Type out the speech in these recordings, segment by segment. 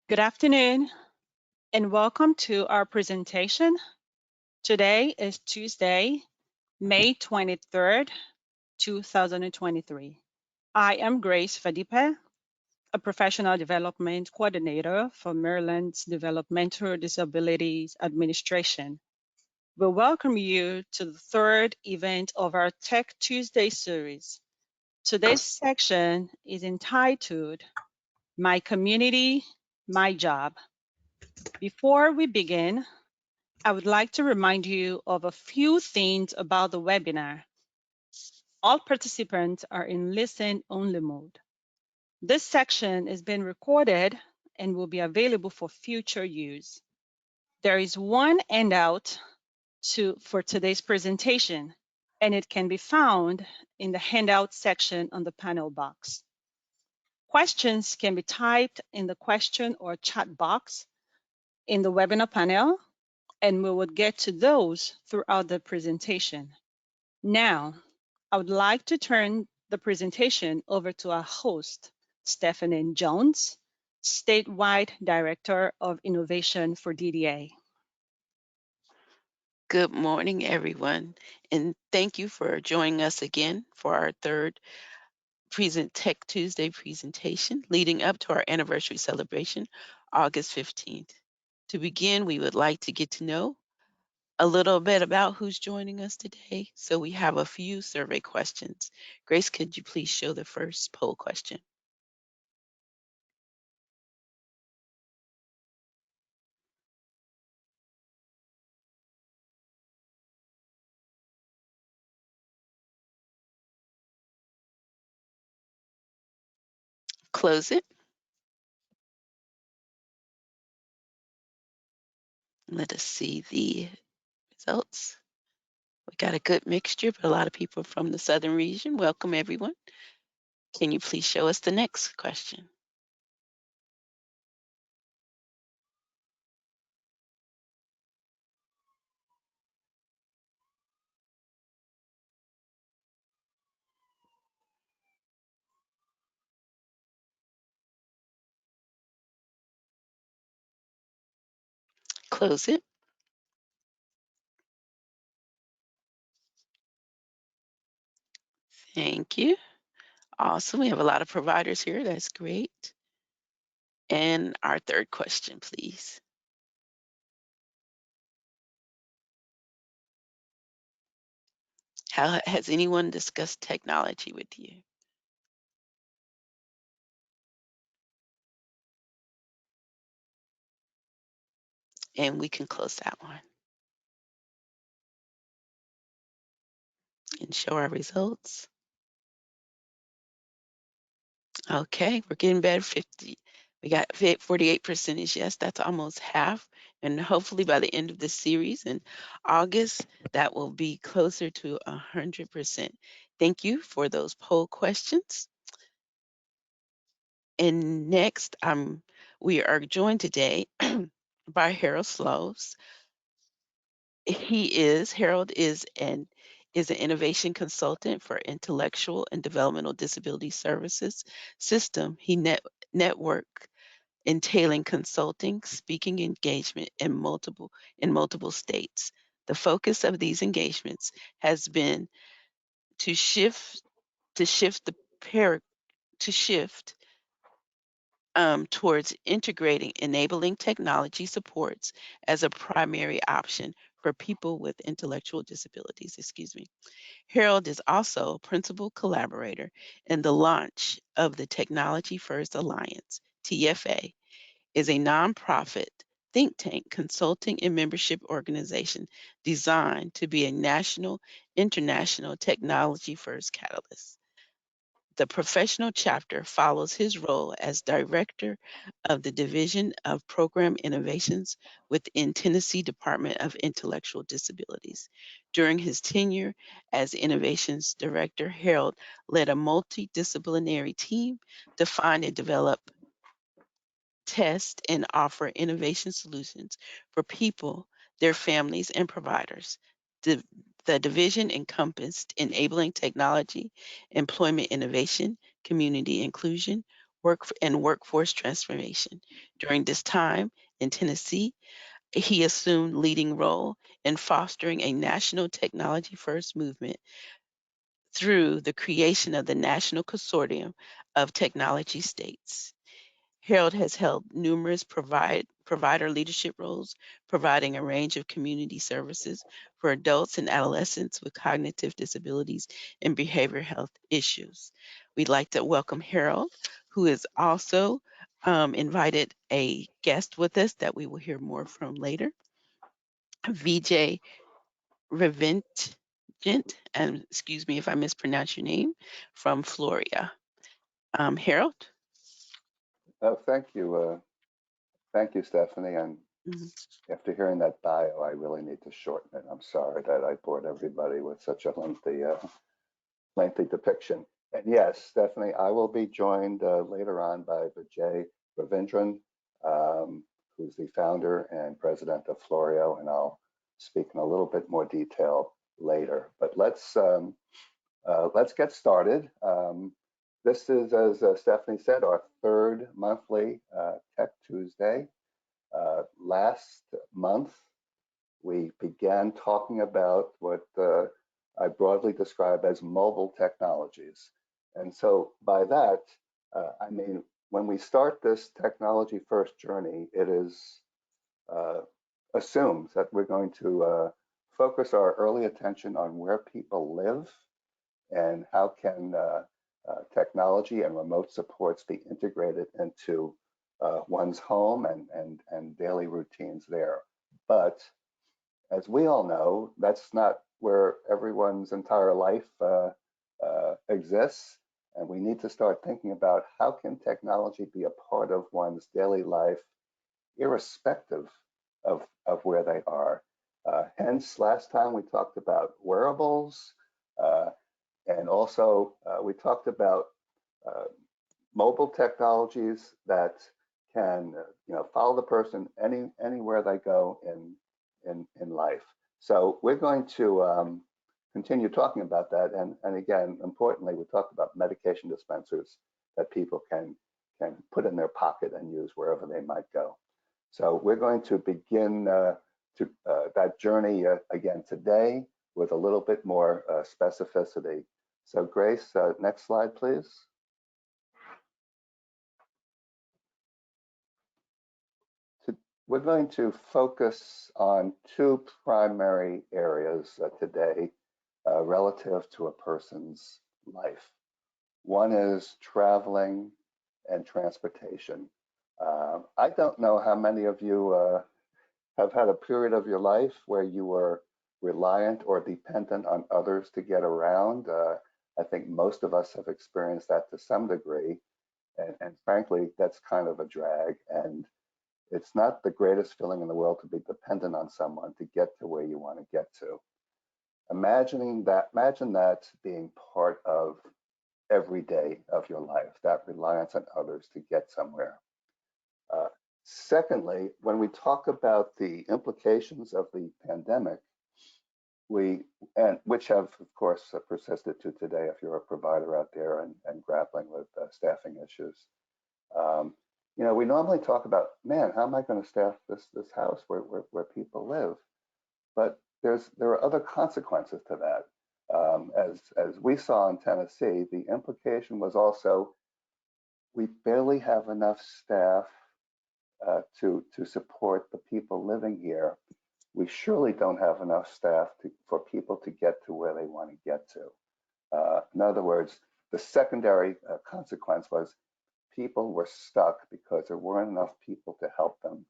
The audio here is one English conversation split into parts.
Good afternoon and welcome to our presentation. Today is Tuesday, May 23rd, 2023. I am Grace Fadipe, a professional development coordinator for Maryland's Developmental Disabilities Administration. We welcome you to the third event of our Tech Tuesday series. Today's section is entitled My Community, My Job. Before we begin, I would like to remind you of a few things about the webinar. All participants are in listen-only mode. This section is being recorded and will be available for future use. There is one handout for today's presentation, and it can be found in the handout section on the panel box. Questions can be typed in the question or chat box in the webinar panel, and we will get to those throughout the presentation. Now, I would like to turn the presentation over to our host, Stephanie Jones, Statewide Director of Innovation for DDA. Good morning, everyone, and thank you for joining us again for our third Tech Tuesday presentation leading up to our anniversary celebration, August 15th. To begin, we would like to get to know a little bit about who's joining us today. So we have a few survey questions. Grace, could you please show the first poll question? Close it. Let us see the results. We got a good mixture, but a lot of people from the southern region. Welcome, everyone. Can you please show us the next question? Close it. Thank you. Awesome. We have a lot of providers here. That's great. And our third question, please. How has anyone discussed technology with you? And we can close that one and show our results. Okay, we're getting better. 50. We got 48% is yes. That's almost half. And hopefully by the end of the series in August, that will be closer to 100%. Thank you for those poll questions. And next, we are joined today by Harold Sloves. Harold is an innovation consultant for intellectual and developmental disability services system. He network entailing consulting, speaking engagement in multiple states. The focus of these engagements has been to shift towards integrating enabling technology supports as a primary option for people with intellectual disabilities. Excuse me. Harold is also a principal collaborator in the launch of the Technology First Alliance. TFA is a nonprofit think tank consulting and membership organization designed to be a national, international technology first catalyst. The professional chapter follows his role as director of the Division of Program Innovations within Tennessee Department of Intellectual Disabilities. During his tenure as Innovations Director, Harold led a multidisciplinary team to find and develop, test, and offer innovation solutions for people, their families, and providers. The division encompassed enabling technology, employment innovation, community inclusion, workforce transformation. During this time in Tennessee, he assumed leading role in fostering a national technology first movement through the creation of the National Consortium of Technology States. Harold has held numerous provider leadership roles, providing a range of community services for adults and adolescents with cognitive disabilities and behavioral health issues. We'd like to welcome Harold, who has also invited a guest with us that we will hear more from later, VJ Revent, and excuse me if I mispronounce your name, from Florida. Harold? Oh, thank you, Stephanie. And Mhm. after hearing that bio, I really need to shorten it. I'm sorry that I bored everybody with such a lengthy depiction. And yes, Stephanie, I will be joined later on by Vijay Ravindran, who's the founder and president of Florio, and I'll speak in a little bit more detail later. But let's get started. This is, as Stephanie said, our third monthly Tech Tuesday. Last month, we began talking about what I broadly describe as mobile technologies. And so by that, I mean, when we start this technology first journey, it is assumed that we're going to focus our early attention on where people live and how can technology and remote supports be integrated into one's home and daily routines there. But as we all know, that's not where everyone's entire life exists. And we need to start thinking about how can technology be a part of one's daily life, irrespective of where they are. Hence, last time we talked about wearables, and also we talked about mobile technologies that can follow the person anywhere they go in life. So we're going to continue talking about that, and again, importantly, we talked about medication dispensers that people can put in their pocket and use wherever they might go. So we're going to begin that journey again today with a little bit more specificity. So Grace, next slide, please. We're going to focus on two primary areas today relative to a person's life. One is traveling and transportation. I don't know how many of you have had a period of your life where you were reliant or dependent on others to get around. I think most of us have experienced that to some degree. And frankly, that's kind of a drag. And it's not the greatest feeling in the world to be dependent on someone to get to where you want to get to. Imagine that being part of every day of your life, that reliance on others to get somewhere. Secondly, when we talk about the implications of the pandemic, which have, of course, persisted to today if you're a provider out there and grappling with staffing issues. We normally talk about, man, how am I going to staff this house where people live? But there are other consequences to that. As we saw in Tennessee, the implication was also we barely have enough staff to support the people living here. We surely don't have enough staff for people to get to where they want to get to. In other words, the secondary consequence was people were stuck because there weren't enough people to help them,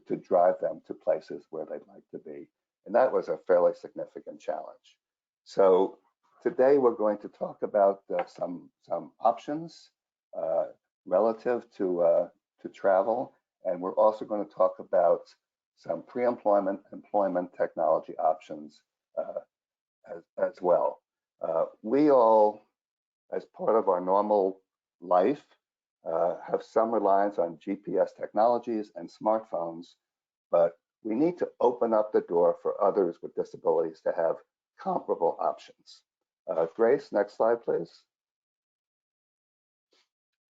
to drive them to places where they'd like to be. And that was a fairly significant challenge. So today we're going to talk about some options relative to travel, and we're also going to talk about some pre-employment employment technology options as well. We all, as part of our normal life, have some reliance on GPS technologies and smartphones, but we need to open up the door for others with disabilities to have comparable options. Grace, next slide, please.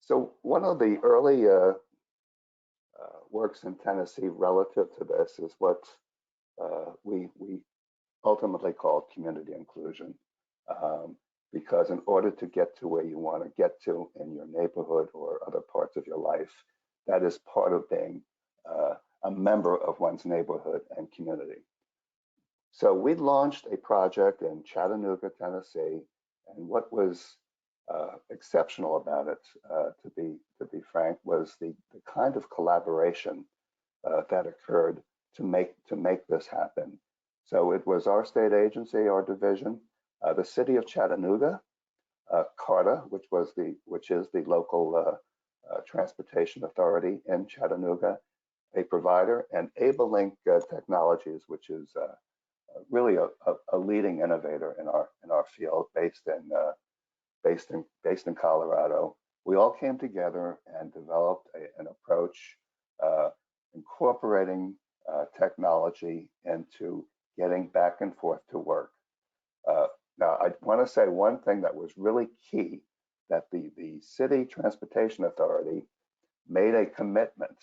So one of the early works in Tennessee relative to this is what we ultimately called community inclusion. Because in order to get to where you want to get to in your neighborhood or other parts of your life, that is part of being a member of one's neighborhood and community. So we launched a project in Chattanooga, Tennessee, and what was exceptional about it, to be frank, was the kind of collaboration that occurred to make this happen. So it was our state agency, our division, the city of Chattanooga, CARTA, which is the local transportation authority in Chattanooga, a provider, and ABLINK Technologies, which is really a leading innovator in our field, based in Colorado. We all came together and developed an approach incorporating technology into getting back and forth to work. Now, I want to say one thing that was really key, that the City Transportation Authority made a commitment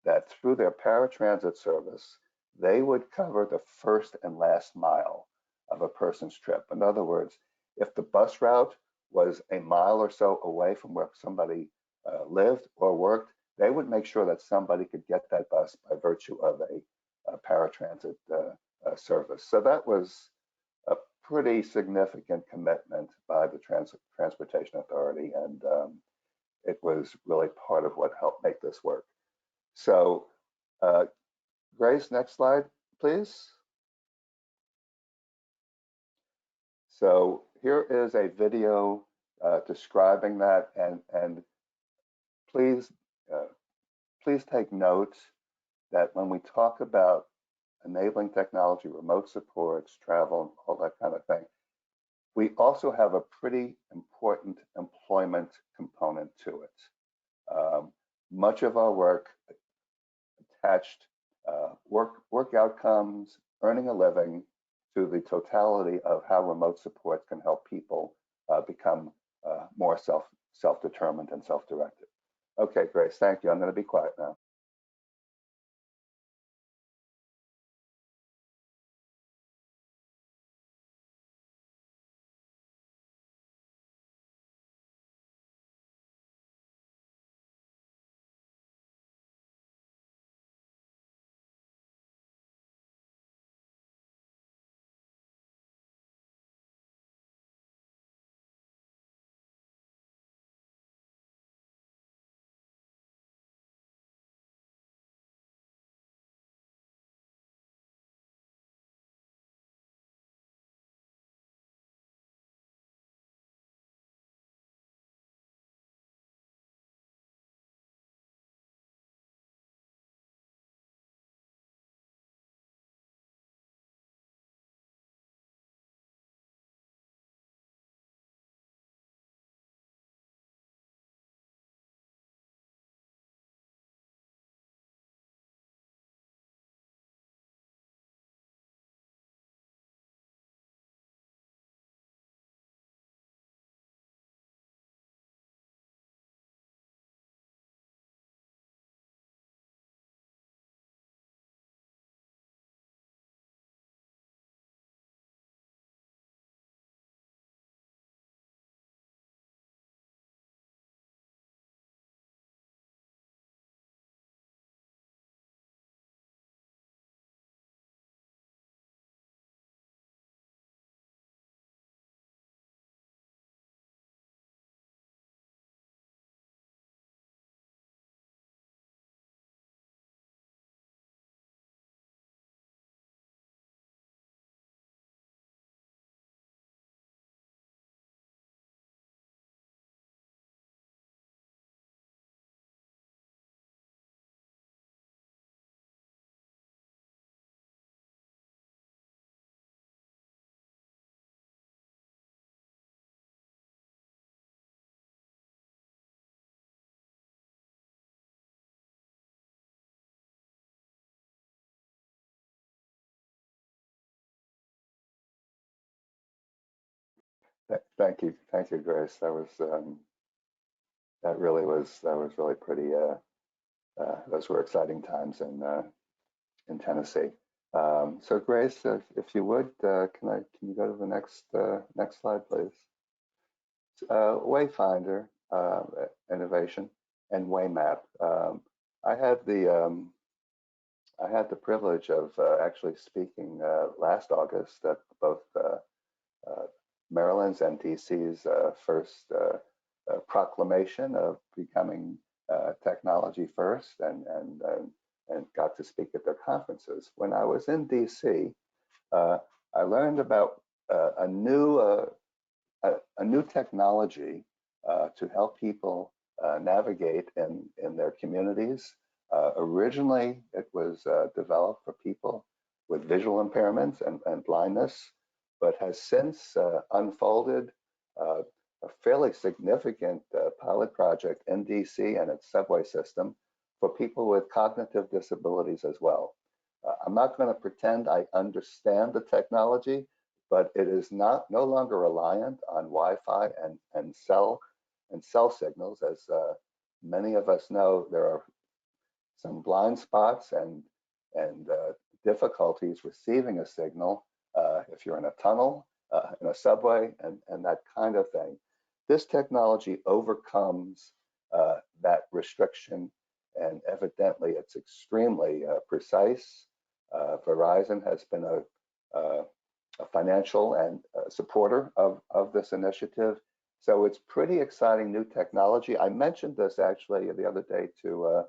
that through their paratransit service, they would cover the first and last mile of a person's trip. In other words, if the bus route was a mile or so away from where somebody lived or worked, they would make sure that somebody could get that bus by virtue of a paratransit service. So that was a pretty significant commitment by the Transportation Authority, and it was really part of what helped make this work. So, Grace, next slide, please. So here is a video describing that, and please, please take note that when we talk about enabling technology, remote supports, travel, all that kind of thing, we also have a pretty important employment component to it. Much of our work attached work outcomes, earning a living, to the totality of how remote supports can help people become more self-determined and self-directed. Okay, Grace, thank you. I'm going to be quiet now. Thank you, Grace. That was that was really pretty. Those were exciting times in Tennessee. So Grace, if you would, can you go to the next slide, please? Wayfinder, innovation, and WAYMAP. I had the privilege of actually speaking last August at both Maryland's and DC's first proclamation of becoming technology first, and got to speak at their conferences. When I was in DC, I learned about a new technology to help people navigate in their communities. Originally, it was developed for people with visual impairments and blindness, but has since unfolded a fairly significant pilot project in DC and its subway system for people with cognitive disabilities as well. I'm not going to pretend I understand the technology, but it is no longer reliant on Wi-Fi and cell signals. As many of us know, there are some blind spots and difficulties receiving a signal if you're in a tunnel, in a subway, and that kind of thing. This technology overcomes that restriction, and evidently it's extremely precise. Verizon has been a financial and supporter of this initiative. So it's pretty exciting new technology. I mentioned this actually the other day to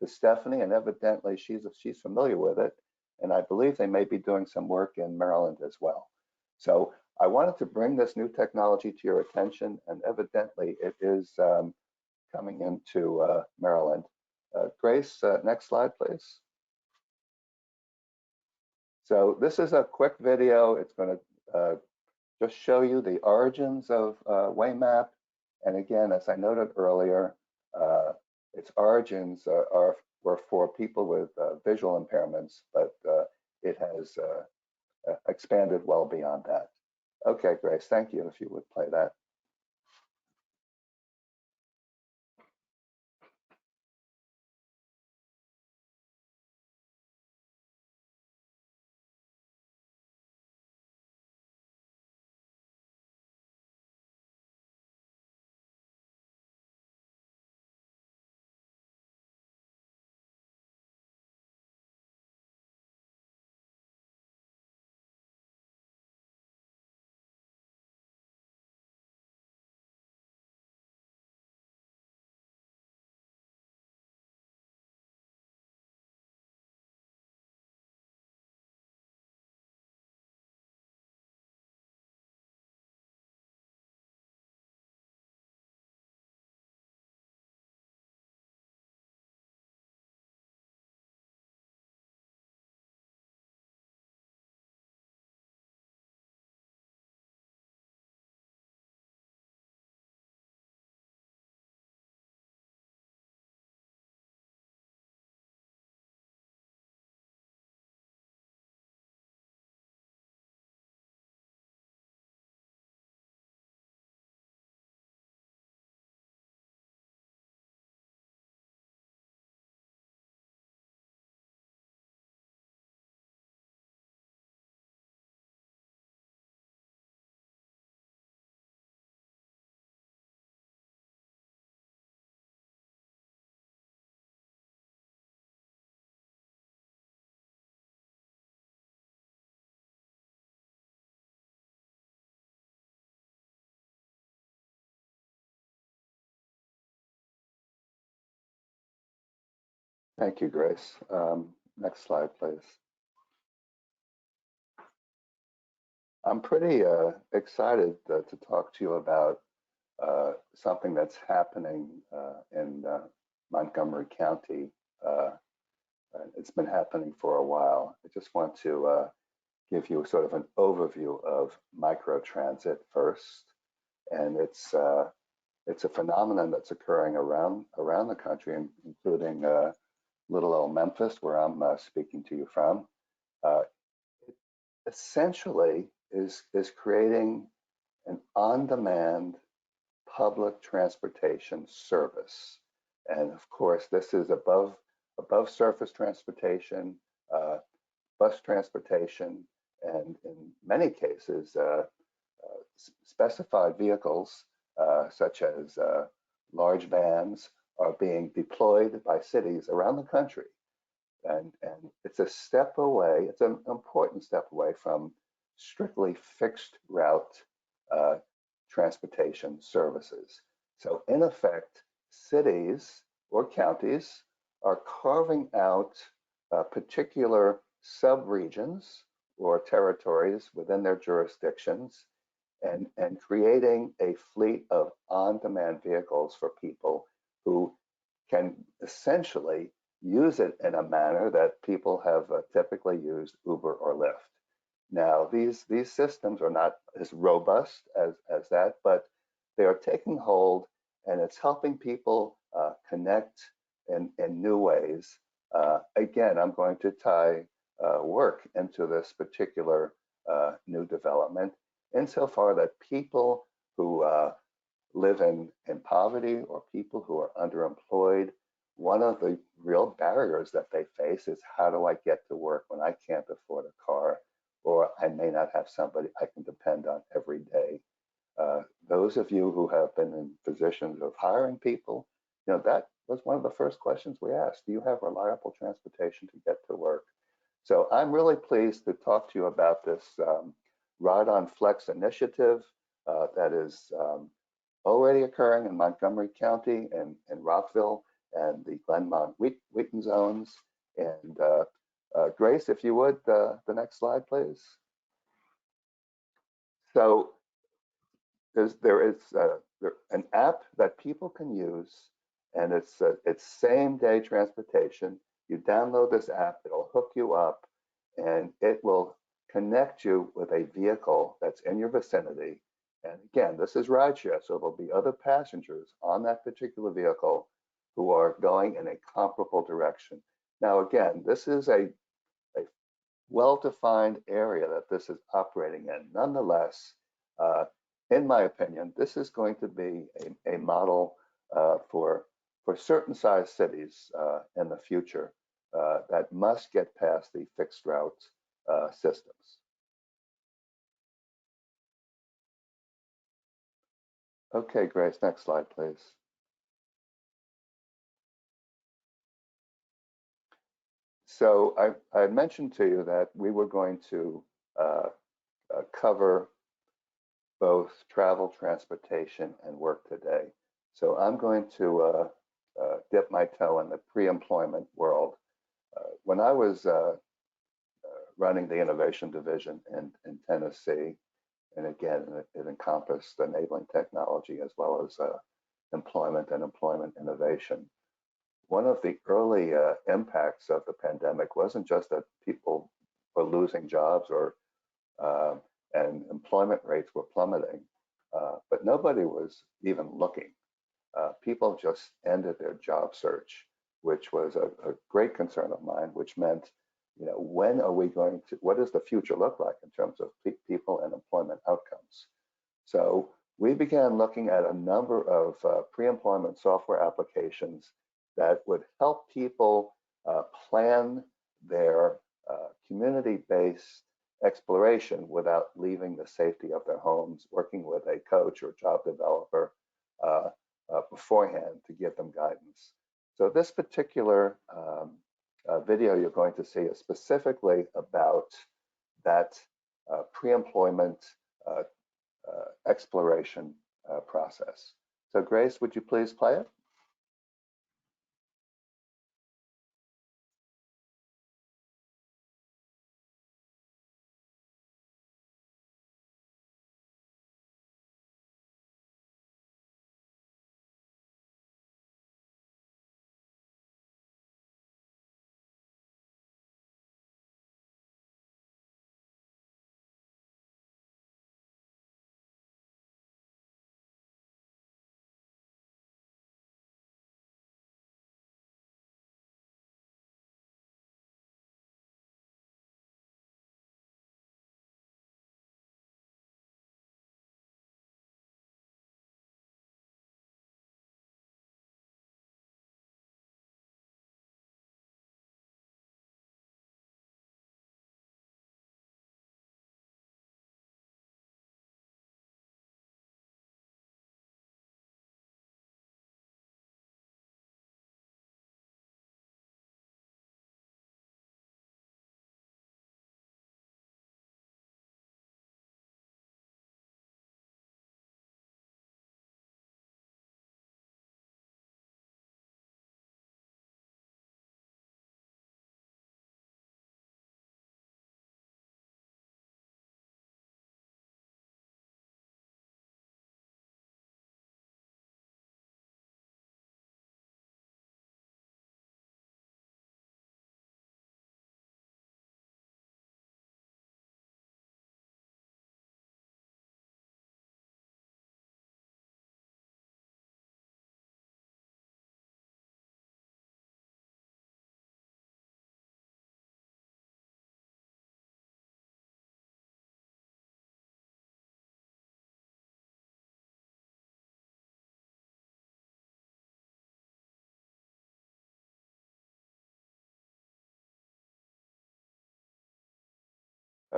Stephanie, and evidently she's familiar with it. And I believe they may be doing some work in Maryland as well. So I wanted to bring this new technology to your attention, and evidently it is coming into Maryland. Grace, next slide, please. So this is a quick video. It's going to just show you the origins of WAYMAP. And again, as I noted earlier, its origins were for people with visual impairments, but it has expanded well beyond that. Okay, Grace, thank you. If you would play that. Thank you, Grace. Next slide, please. I'm pretty excited to talk to you about something that's happening in Montgomery County. It's been happening for a while. I just want to give you sort of an overview of microtransit first, and it's a phenomenon that's occurring around the country, including little old Memphis, where I'm speaking to you from. It essentially is creating an on-demand public transportation service. And of course, this is above surface transportation, bus transportation, and in many cases, specified vehicles such as large vans are being deployed by cities around the country. And it's a step away, it's an important step away from strictly fixed route uh, transportation services. So in effect, cities or counties are carving out particular subregions or territories within their jurisdictions and creating a fleet of on-demand vehicles for people who can essentially use it in a manner that people have typically used Uber or Lyft. Now, these systems are not as robust as that, but they are taking hold, and it's helping people connect in new ways. Again, I'm going to tie work into this particular new development insofar that people who live in poverty or people who are underemployed, one of the real barriers that they face is how do I get to work when I can't afford a car or I may not have somebody I can depend on every day. Those of you who have been in positions of hiring people, that was one of the first questions we asked. Do you have reliable transportation to get to work? So I'm really pleased to talk to you about this Ride on Flex initiative that is already occurring in Montgomery County and Rockville and the Glenmont Wheaton zones. And Grace, if you would, the next slide, please. So there is an app that people can use, and it's same day transportation. You download this app, it'll hook you up, and it will connect you with a vehicle that's in your vicinity. And again, this is rideshare, so there'll be other passengers on that particular vehicle who are going in a comparable direction. Now, again, this is a well-defined area that this is operating in. Nonetheless, in my opinion, this is going to be a model for certain size cities in the future that must get past the fixed route systems. Okay, Grace, next slide, please. So I mentioned to you that we were going to cover both travel, transportation, and work today. So I'm going to dip my toe in the pre-employment world. When I was running the innovation division in Tennessee, and again, it encompassed enabling technology as well as employment and employment innovation. One of the early impacts of the pandemic wasn't just that people were losing jobs or and employment rates were plummeting, but nobody was even looking. People just ended their job search, which was a great concern of mine, which meant, when are we going to, what does the future look like in terms of people and employment outcomes? So we began looking at a number of pre-employment software applications that would help people plan their community-based exploration without leaving the safety of their homes, working with a coach or job developer beforehand to give them guidance. So this particular video you're going to see is specifically about that pre-employment exploration process. So Grace, would you please play it?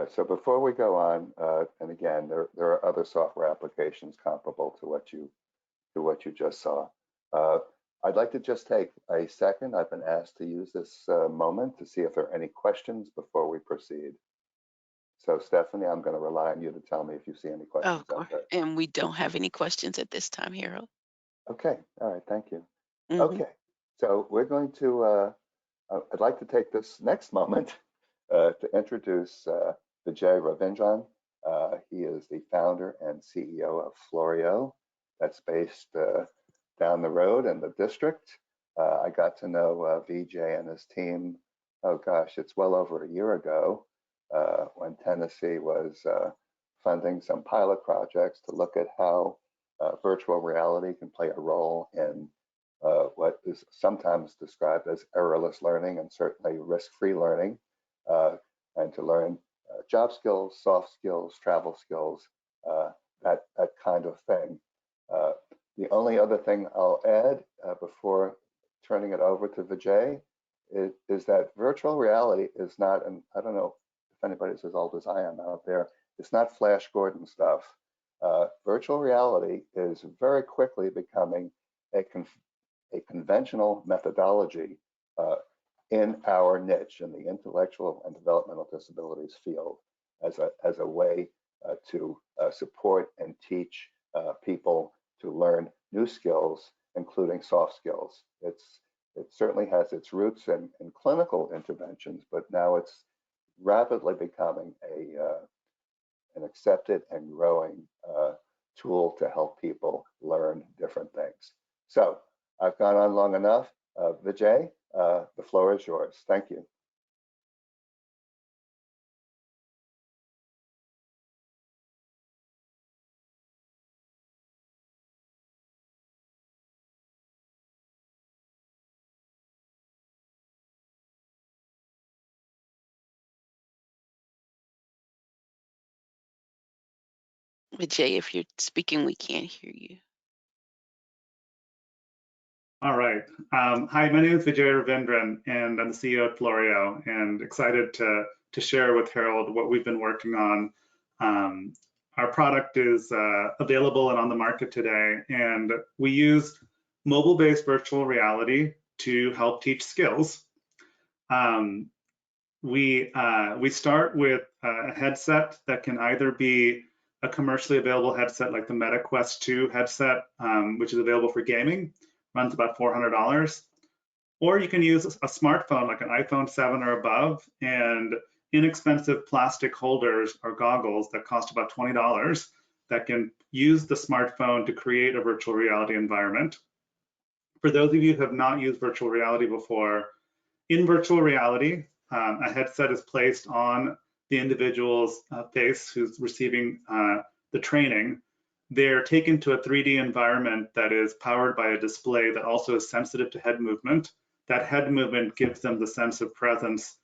right, so before we go on, and again, there are other software applications comparable to what you just saw. I'd like to just take a second. I've been asked to use this moment to see if there are any questions before we proceed. So Stephanie, I'm going to rely on you to tell me if you see any questions Of out course. there. And we don't have any questions at this time, Harold. Okay, all right, thank you. Mhm. Okay, so we're going to, I'd like to take this next moment to introduce Vijay Ravindran. He is the founder and CEO of Florio, that's based down the road in the district. I got to know Vijay and his team, oh gosh, it's well over a year ago, when Tennessee was funding some pilot projects to look at how virtual reality can play a role in what is sometimes described as errorless learning and certainly risk-free learning, and to learn job skills, soft skills, travel skills, that kind of thing. The only other thing I'll add before turning it over to Vijay is that virtual reality is not, and I don't know if anybody's as old as I am out there, it's not Flash Gordon stuff. Virtual reality is very quickly becoming a conventional methodology in our niche, in the intellectual and developmental disabilities field, as a way to support and teach people to learn new skills, including soft skills. It certainly has its roots in clinical interventions, but now it's rapidly becoming an accepted and growing tool to help people learn different things. So I've gone on long enough. Vijay, the floor is yours. Thank you. Jay, if you're speaking, we can't hear you. All right. Hi, my name is Vijay Ravindran, and I'm the CEO at Florio, and excited to share with Harold what we've been working on. Our product is available and on the market today, and we use mobile-based virtual reality to help teach skills. We start with a headset that can either be a commercially available headset like the Meta Quest 2 headset, which is available for gaming, runs about $400. Or you can use a smartphone like an iPhone 7 or above, and inexpensive plastic holders or goggles that cost about $20 that can use the smartphone to create a virtual reality environment. For those of you who have not used virtual reality before, in virtual reality, a headset is placed on the individual's face who's receiving the training. They're taken to a 3D environment that is powered by a display that also is sensitive to head movement. That head movement gives them the sense of presence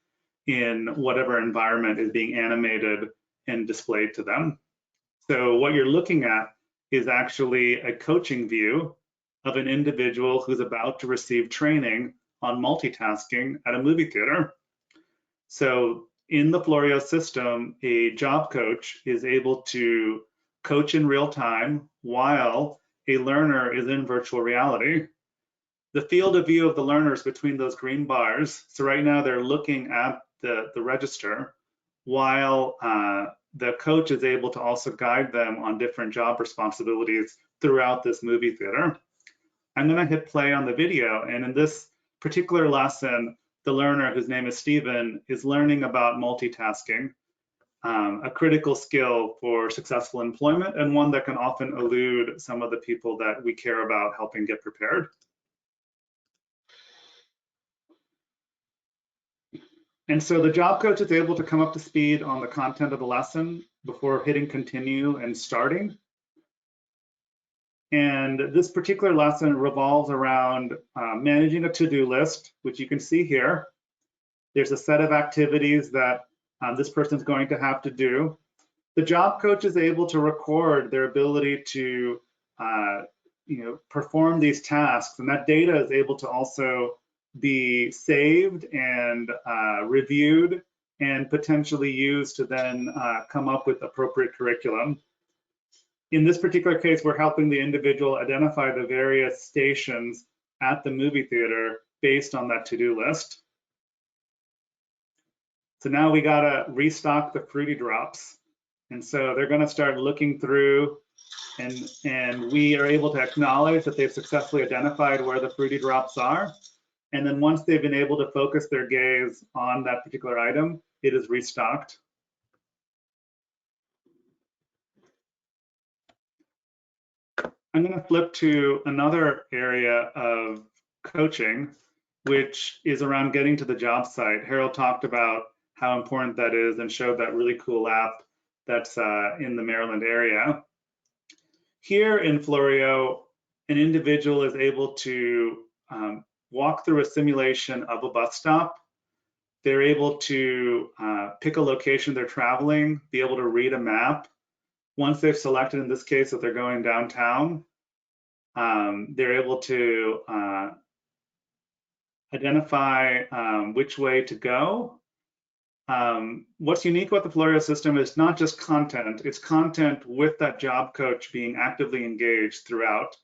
in whatever environment is being animated and displayed to them. So what you're looking at is actually a coaching view of an individual who's about to receive training on multitasking at a movie theater. So in the Florio system, a job coach is able to coach in real time while a learner is in virtual reality. The field of view of the learners between those green bars, so right now they're looking at the register, while the coach is able to also guide them on different job responsibilities throughout this movie theater. I'm going to hit play on the video, and in this particular lesson, the learner, whose name is Stephen, is learning about multitasking, a critical skill for successful employment and one that can often elude some of the people that we care about helping get prepared. And so the job coach is able to come up to speed on the content of the lesson before hitting continue and starting. And this particular lesson revolves around managing a to-do list, which you can see here. There's a set of activities that this person's going to have to do. The job coach is able to record their ability to perform these tasks, and that data is able to also be saved and reviewed and potentially use to then come up with appropriate curriculum. In this particular case, we're helping the individual identify the various stations at the movie theater based on that to-do list. So now we gotta restock the Fruity Drops. And so they're gonna start looking through, and we are able to acknowledge that they've successfully identified where the Fruity Drops are. And then once they've been able to focus their gaze on that particular item, it is restocked. I'm going to flip to another area of coaching, which is around getting to the job site. Harold talked about how important that is and showed that really cool app that's in the Maryland area. Here in Florio, an individual is able to walk through a simulation of a bus stop. They're able to pick a location they're traveling, be able to read a map. Once they've selected, in this case, that they're going downtown, they're able to identify which way to go. What's unique about the Florio system is not just content, it's content with that job coach being actively engaged throughout.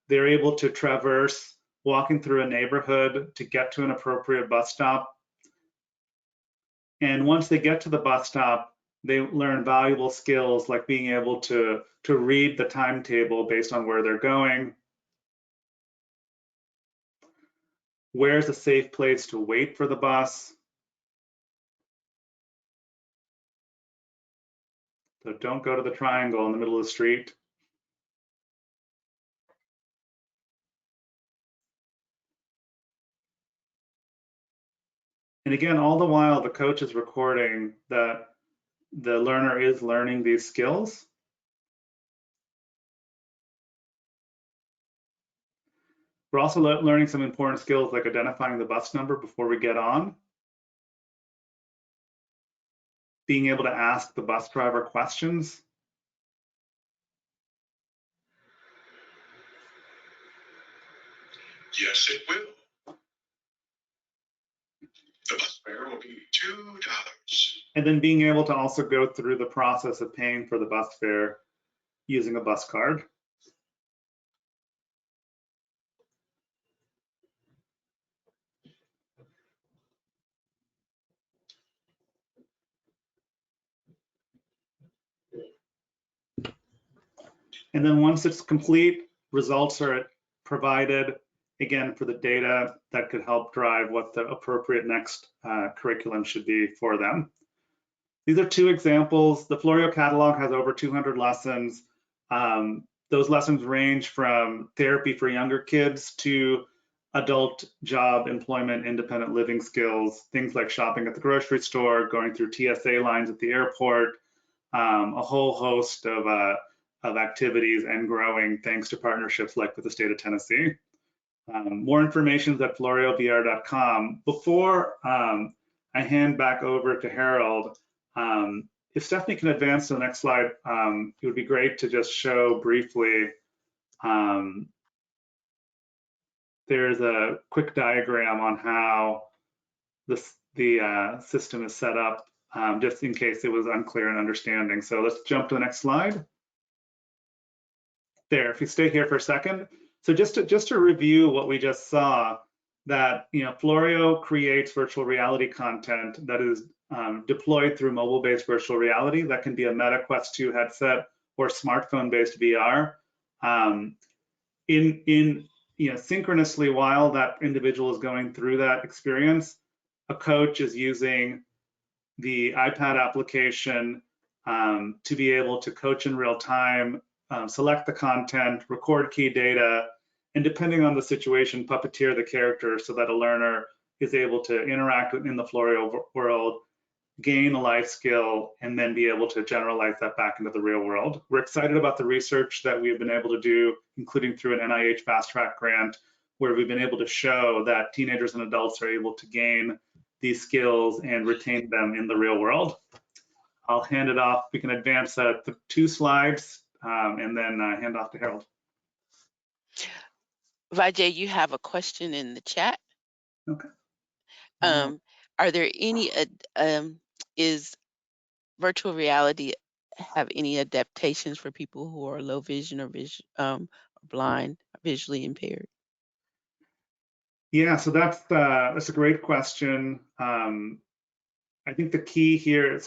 They're able to traverse walking through a neighborhood to get to an appropriate bus stop. And once they get to the bus stop, they learn valuable skills like being able to read the timetable based on where they're going. Where's a safe place to wait for the bus? So don't go to the triangle in the middle of the street. And again, all the while the coach is recording that the learner is learning these skills. We're also learning some important skills like identifying the bus number before we get on, being able to ask the bus driver questions. Yes, it will. The bus fare will be $2. And then being able to also go through the process of paying for the bus fare using a bus card. And then once it's complete, results are provided, again, for the data that could help drive what the appropriate next curriculum should be for them. These are two examples. The Florio catalog has over 200 lessons. Those lessons range from therapy for younger kids to adult job, employment, independent living skills, things like shopping at the grocery store, going through TSA lines at the airport, a whole host of activities and growing thanks to partnerships like with the state of Tennessee. More information is at floriovr.com. Before I hand back over to Harold, if Stephanie can advance to the next slide, it would be great to just show briefly. There's a quick diagram on how the system is set up, just in case it was unclear in understanding. So let's jump to the next slide. There, if you stay here for a second. So just to review what we just saw, that Florio creates virtual reality content that is deployed through mobile-based virtual reality. That can be a Meta Quest 2 headset or smartphone-based VR. Synchronously, while that individual is going through that experience, a coach is using the iPad application to be able to coach in real time, select the content, record key data, and depending on the situation, puppeteer the character so that a learner is able to interact in the Florio world, gain a life skill, and then be able to generalize that back into the real world. We're excited about the research that we've been able to do, including through an NIH Fast Track grant, where we've been able to show that teenagers and adults are able to gain these skills and retain them in the real world. I'll hand it off. We can advance the 2 slides and then hand off to Harold. Vijay, you have a question in the chat. Okay. Are Are there any, is virtual reality have any adaptations for people who are low vision or blind, visually impaired? Yeah, so that's a great question. I think the key here,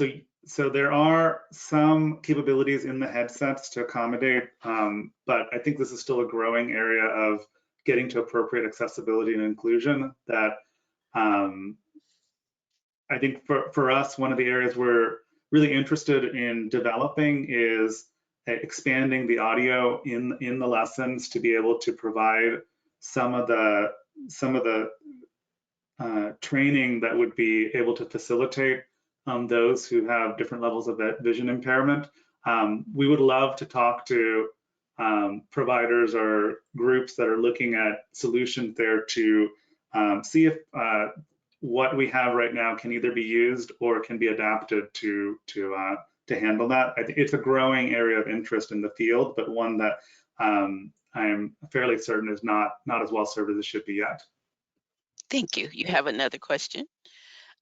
so there are some capabilities in the headsets to accommodate, but I think this is still a growing area of getting to appropriate accessibility and inclusion that I think for us, one of the areas we're really interested in developing is expanding the audio in the lessons to be able to provide some of the training that would be able to facilitate those who have different levels of vision impairment. We would love to talk to providers or groups that are looking at solutions there to see if what we have right now can either be used or can be adapted to handle that. I think it's a growing area of interest in the field, but one that I'm fairly certain is not as well served as it should be yet. Thank you. You have another question.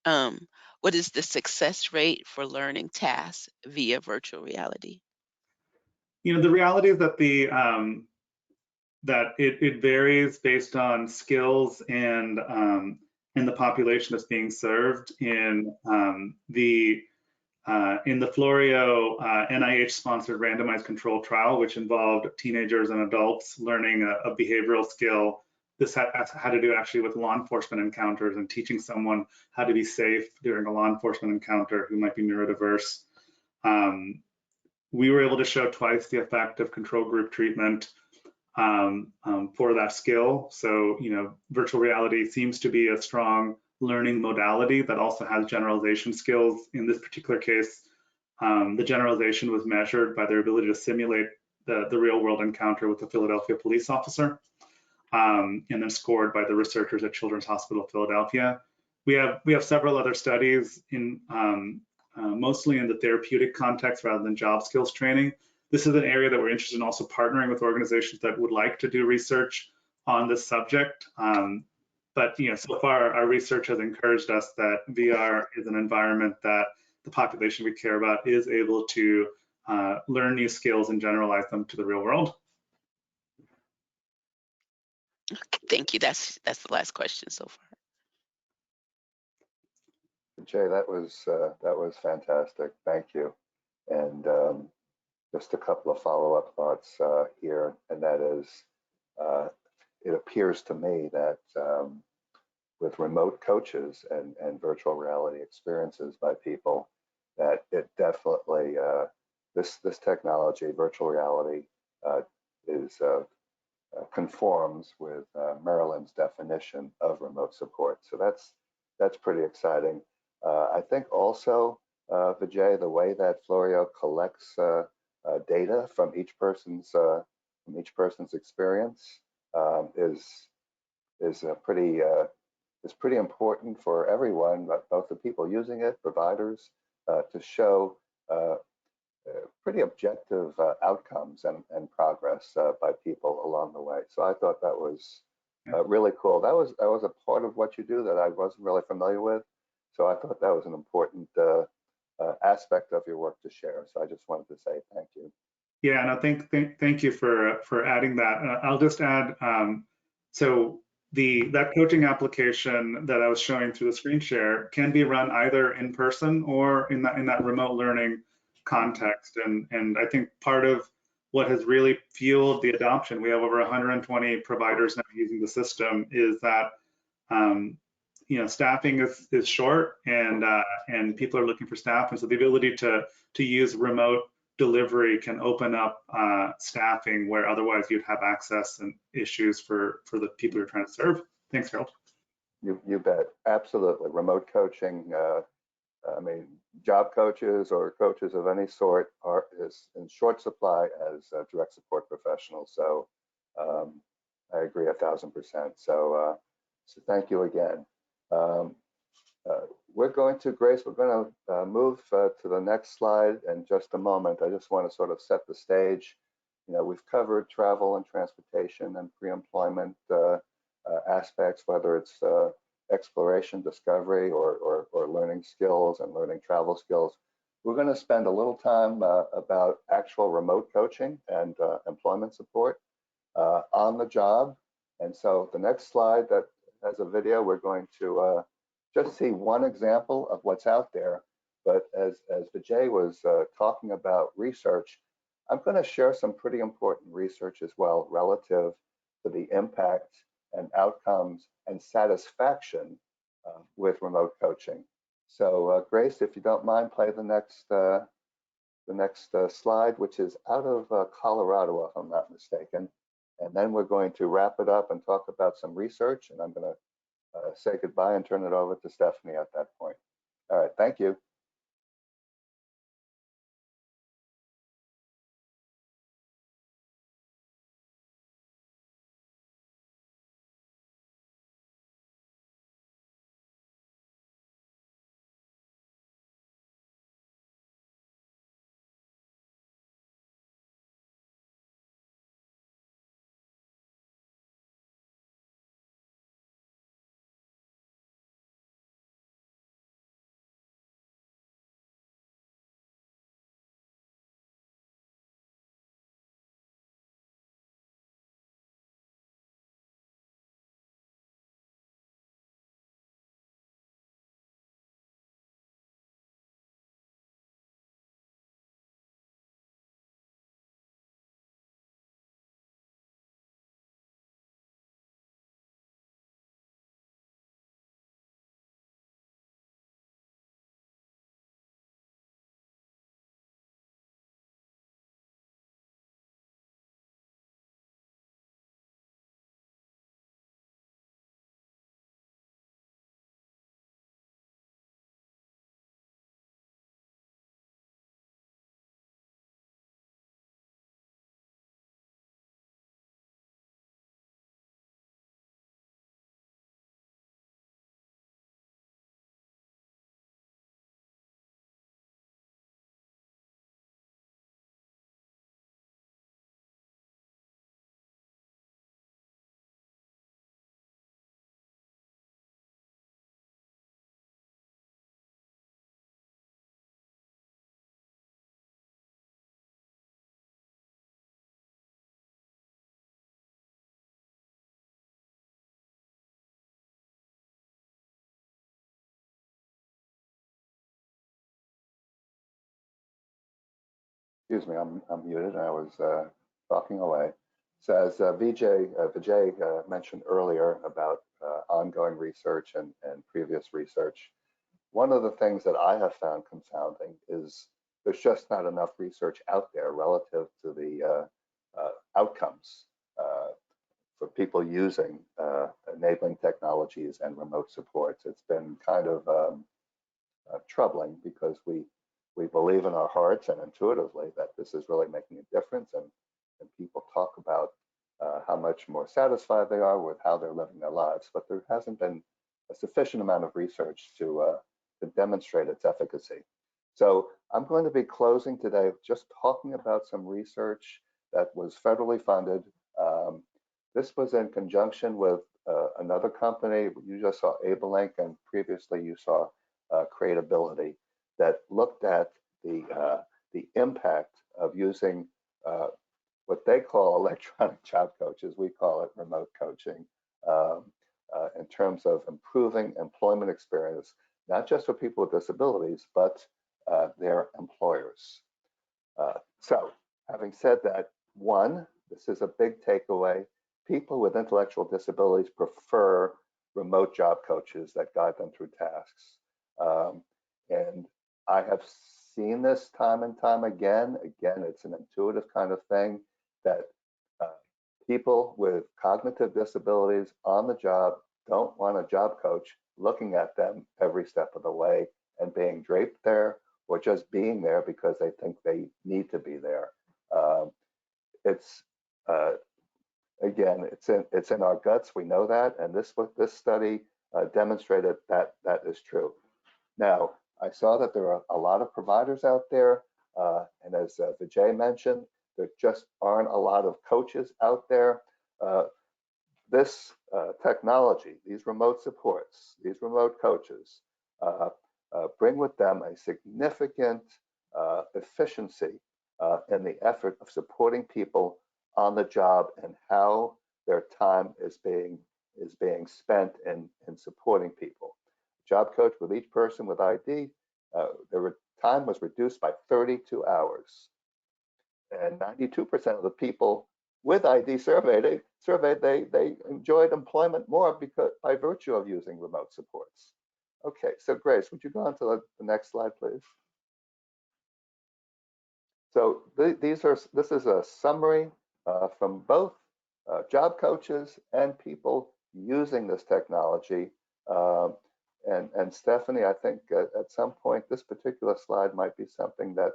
What is the success rate for learning tasks via virtual reality? You know, the reality is that it varies based on skills and the population that's being served. In the Florio NIH-sponsored randomized controlled trial, which involved teenagers and adults learning a behavioral skill. This had to do actually with law enforcement encounters and teaching someone how to be safe during a law enforcement encounter who might be neurodiverse. We were able to show twice the effect of control group treatment for that skill. So, you know, virtual reality seems to be a strong learning modality that also has generalization skills. In this particular case, the generalization was measured by their ability to simulate the real world encounter with a Philadelphia police officer, and then scored by the researchers at Children's Hospital of Philadelphia. We have several other studies in mostly in the therapeutic context rather than job skills training. This is an area that we're interested in also partnering with organizations that would like to do research on this subject. But you know, so far our research has encouraged us that VR is an environment that the population we care about is able to learn new skills and generalize them to the real world. Okay, thank you. That's the last question so far. Jay, that was fantastic. Thank you. And just a couple of follow-up thoughts here, and that is, it appears to me that with remote coaches and virtual reality experiences by people, that it definitely this technology, virtual reality, is conforms with Maryland's definition of remote support. So that's pretty exciting. I think also, Vijay, the way that Florio collects data from each person's experience is pretty important for everyone, but both the people using it, providers, to show pretty objective outcomes and progress by people along the way. So I thought that was really cool. That was a part of what you do that I wasn't really familiar with. So I thought that was an important aspect of your work to share. So I just wanted to say thank you. Yeah, no, thank you for adding that. I'll just add, so that coaching application that I was showing through the screen share can be run either in person or in that remote learning context. And I think part of what has really fueled the adoption, we have over 120 providers now using the system, is that you know, staffing is short, and people are looking for staff, and so the ability to use remote delivery can open up staffing where otherwise you'd have access and issues for the people you're trying to serve. Thanks, Harold. You bet. Absolutely. Remote coaching, I mean, job coaches or coaches of any sort is in short supply as direct support professionals. So I agree 1,000%. So thank you again. Grace, we're going to move to the next slide in just a moment. I just want to sort of set the stage. You know, we've covered travel and transportation and pre-employment aspects, whether it's exploration, discovery, or learning skills and learning travel skills. We're going to spend a little time about actual remote coaching and employment support on the job. And so the next slide that has a video, we're going to just see one example of what's out there. But as Vijay was talking about research, I'm going to share some pretty important research as well relative to the impact and outcomes and satisfaction with remote coaching. So Grace, if you don't mind, play the next slide, which is out of Colorado, if I'm not mistaken. And then we're going to wrap it up and talk about some research. And I'm going to say goodbye and turn it over to Stephanie at that point. All right, thank you. Excuse me, I'm muted. I was talking away. So as Vijay mentioned earlier about ongoing research and previous research, one of the things that I have found confounding is there's just not enough research out there relative to the outcomes for people using enabling technologies and remote supports. It's been kind of troubling because we believe in our hearts and intuitively that this is really making a difference, and people talk about how much more satisfied they are with how they're living their lives, but there hasn't been a sufficient amount of research to demonstrate its efficacy. So I'm going to be closing today just talking about some research that was federally funded. This was in conjunction with another company. You just saw AbleLink, and previously you saw Creatability, that looked at the impact of using what they call electronic job coaches. We call it remote coaching, in terms of improving employment experience, not just for people with disabilities, but their employers. So having said that, one, this is a big takeaway. People with intellectual disabilities prefer remote job coaches that guide them through tasks. And I have seen this time and time again. Again, it's an intuitive kind of thing that people with cognitive disabilities on the job don't want a job coach looking at them every step of the way and being draped there, or just being there because they think they need to be there. It's again, it's in our guts. We know that, and this study demonstrated that that is true. Now, I saw that there are a lot of providers out there, and as Vijay mentioned, there just aren't a lot of coaches out there. this technology, these remote supports, these remote coaches, bring with them a significant efficiency in the effort of supporting people on the job and how their time is being spent in supporting people. Job coach with each person with ID, their time was reduced by 32 hours. And 92% of the people with ID surveyed, they enjoyed employment more because by virtue of using remote supports. Okay, so Grace, would you go on to the next slide, please? So this is a summary from both job coaches and people using this technology. And Stephanie, I think at some point this particular slide might be something that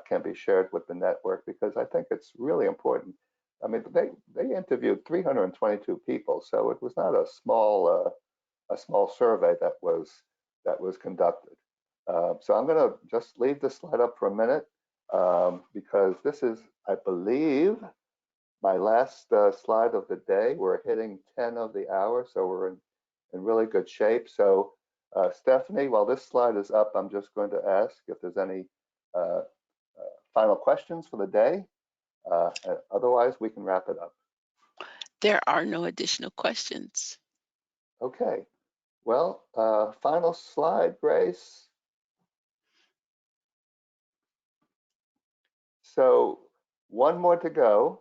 can be shared with the network, because I think it's really important. I mean, they interviewed 322 people, so it was not a small survey that was conducted. So I'm going to just leave this slide up for a minute because this is, I believe, my last slide of the day. We're hitting 10 of the hour, so we're in really good shape. So Stephanie, while this slide is up, I'm just going to ask if there's any final questions for the day. Otherwise, we can wrap it up. There are no additional questions. Okay. Well, final slide, Grace. So one more to go.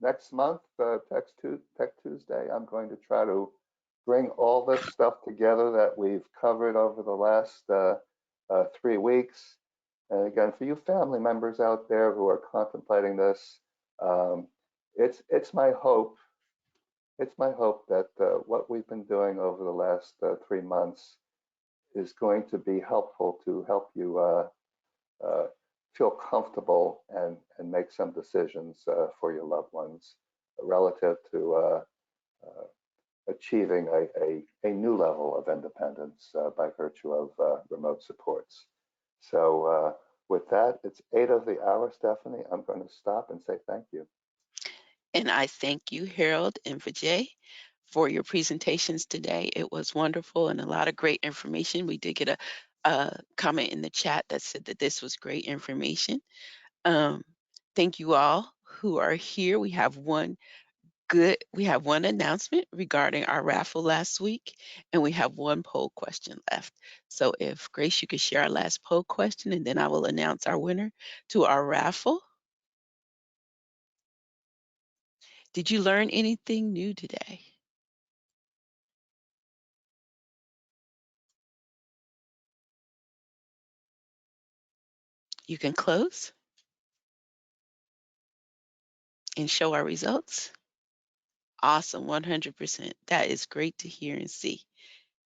Next month, Tech Tuesday, I'm going to try to bring all this stuff together that we've covered over the last 3 weeks. And again, for you family members out there who are contemplating this, it's my hope. It's my hope that what we've been doing over the last 3 months is going to be helpful to help you feel comfortable and make some decisions for your loved ones relative to achieving a new level of independence by virtue of remote supports. So with that, it's 8 of the hour, Stephanie. I'm going to stop and say thank you. And I thank you, Harold and Vijay, for your presentations today. It was wonderful and a lot of great information. We did get a comment in the chat that said that this was great information. Thank you all who are here. We have one announcement regarding our raffle last week, and we have one poll question left. So if Grace, you could share our last poll question, and then I will announce our winner to our raffle. Did you learn anything new today? You can close and show our results. Awesome, 100%. That is great to hear and see.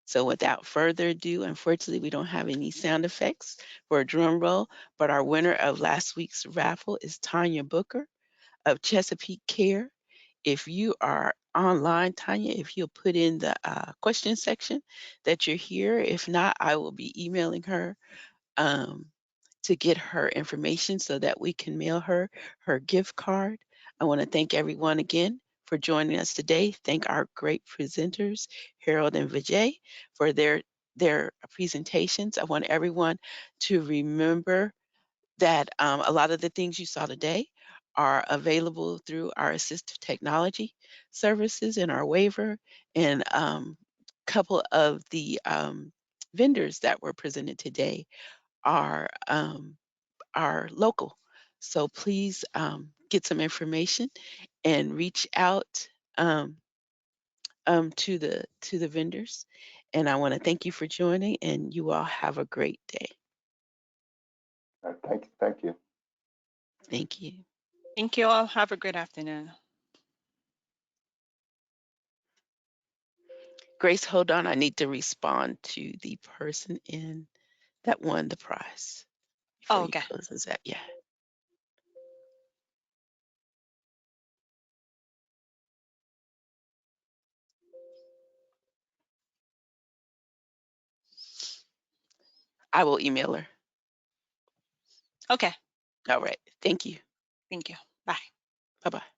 So without further ado, unfortunately, we don't have any sound effects for a drum roll, but our winner of last week's raffle is Tanya Booker of Chesapeake Care. If you are online, Tanya, if you'll put in the question section that you're here. If not, I will be emailing her to get her information so that we can mail her her gift card. I want to thank everyone again for joining us today. Thank our great presenters, Harold and Vijay, for their presentations. I want everyone to remember that a lot of the things you saw today are available through our assistive technology services and our waiver, and couple of the vendors that were presented today are local. So please get some information and reach out to the vendors. And I want to thank you for joining, and you all have a great day. Thank you. Thank you. Thank you all. Have a great afternoon. Grace, hold on. I need to respond to the person that won the prize before Oh, you okay. close this out. Yeah. I will email her. Okay. All right. Thank you. Thank you. Bye. Bye-bye.